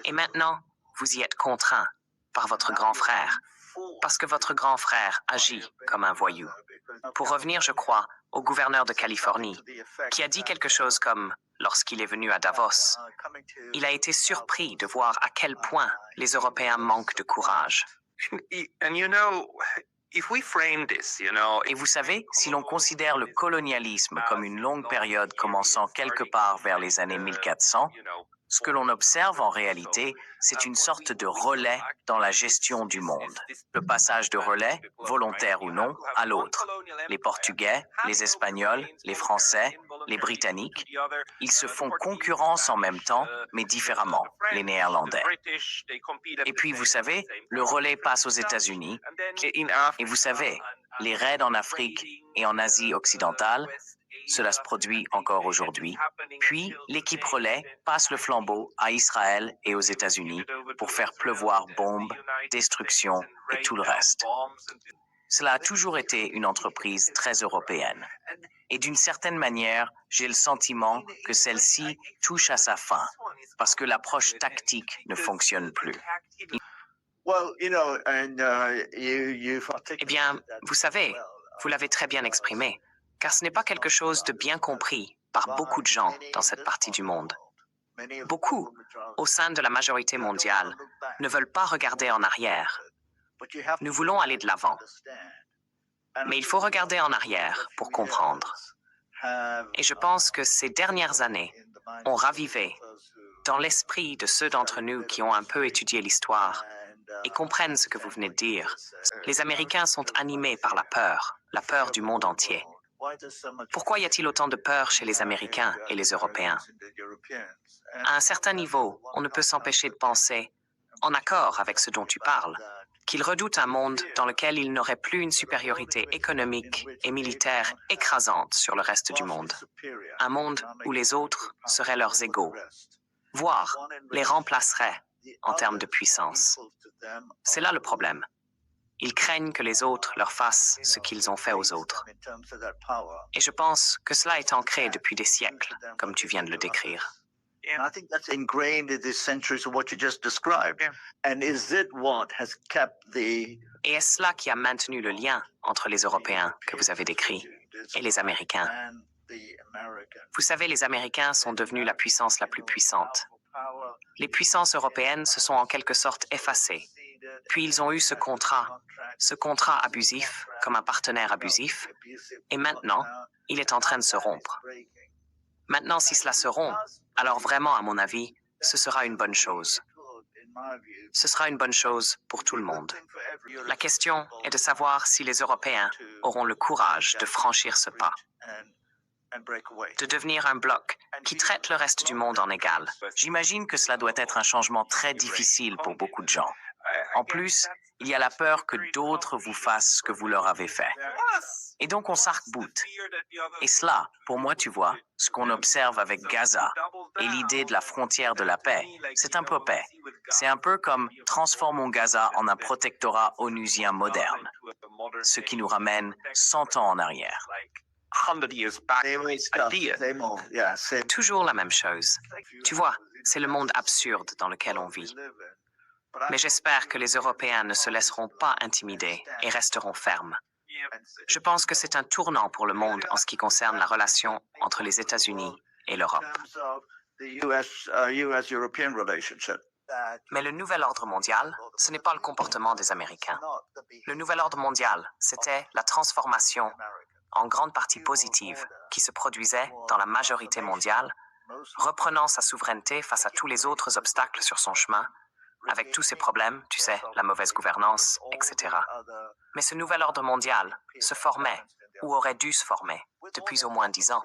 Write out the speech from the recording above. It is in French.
Et maintenant, vous y êtes contraint par votre grand frère, parce que votre grand frère agit comme un voyou. Pour revenir, je crois, au gouverneur de Californie, qui a dit quelque chose comme, lorsqu'il est venu à Davos, il a été surpris de voir à quel point les Européens manquent de courage. Et vous savez, si l'on considère le colonialisme comme une longue période commençant quelque part vers les années 1400, ce que l'on observe en réalité, c'est une sorte de relais dans la gestion du monde. Le passage de relais, volontaire ou non, à l'autre. Les Portugais, les Espagnols, les Français, les Britanniques, ils se font concurrence en même temps, mais différemment, les Néerlandais. Et puis, vous savez, le relais passe aux États-Unis, et vous savez, les raids en Afrique et en Asie occidentale, cela se produit encore aujourd'hui. Puis, l'équipe relais passe le flambeau à Israël et aux États-Unis pour faire pleuvoir bombes, destruction et tout le reste. Cela a toujours été une entreprise très européenne. Et d'une certaine manière, j'ai le sentiment que celle-ci touche à sa fin, parce que l'approche tactique ne fonctionne plus. Eh bien, vous savez, vous l'avez très bien exprimé, car ce n'est pas quelque chose de bien compris par beaucoup de gens dans cette partie du monde. Beaucoup, au sein de la majorité mondiale, ne veulent pas regarder en arrière. Nous voulons aller de l'avant. Mais il faut regarder en arrière pour comprendre. Et je pense que ces dernières années ont ravivé, dans l'esprit de ceux d'entre nous qui ont un peu étudié l'histoire et comprennent ce que vous venez de dire, les Américains sont animés par la peur du monde entier. Pourquoi y a-t-il autant de peur chez les Américains et les Européens? À un certain niveau, on ne peut s'empêcher de penser, en accord avec ce dont tu parles, qu'ils redoutent un monde dans lequel ils n'auraient plus une supériorité économique et militaire écrasante sur le reste du monde. Un monde où les autres seraient leurs égaux, voire les remplaceraient en termes de puissance. C'est là le problème. Ils craignent que les autres leur fassent ce qu'ils ont fait aux autres. Et je pense que cela est ancré depuis des siècles, comme tu viens de le décrire. And I think that's ingrained in the centuries of what you just described. And is it what has kept the... Et est-ce cela qui a maintenu le lien entre les Européens que vous avez décrits et les Américains? Vous savez, les Américains sont devenus la puissance la plus puissante. Les puissances européennes se sont en quelque sorte effacées. Puis ils ont eu ce contrat abusif comme un partenaire abusif, et maintenant, il est en train de se rompre. Maintenant, si cela se rompt, alors vraiment, à mon avis, ce sera une bonne chose. Ce sera une bonne chose pour tout le monde. La question est de savoir si les Européens auront le courage de franchir ce pas, de devenir un bloc qui traite le reste du monde en égal. J'imagine que cela doit être un changement très difficile pour beaucoup de gens. En plus, il y a la peur que d'autres vous fassent ce que vous leur avez fait. Et donc on s'arc-boute. Et cela, pour moi, tu vois, ce qu'on observe avec Gaza et l'idée de la frontière de la paix, c'est un peu paix. C'est un peu comme transformons Gaza en un protectorat onusien moderne, ce qui nous ramène 100 ans en arrière. Toujours la même chose. Tu vois, c'est le monde absurde dans lequel on vit. Mais j'espère que les Européens ne se laisseront pas intimider et resteront fermes. Je pense que c'est un tournant pour le monde en ce qui concerne la relation entre les États-Unis et l'Europe. Mais le nouvel ordre mondial, ce n'est pas le comportement des Américains. Le nouvel ordre mondial, c'était la transformation, en grande partie positive, qui se produisait dans la majorité mondiale, reprenant sa souveraineté face à tous les autres obstacles sur son chemin, avec tous ces problèmes, tu sais, la mauvaise gouvernance, etc. Mais ce nouvel ordre mondial se formait, ou aurait dû se former, depuis au moins 10 ans.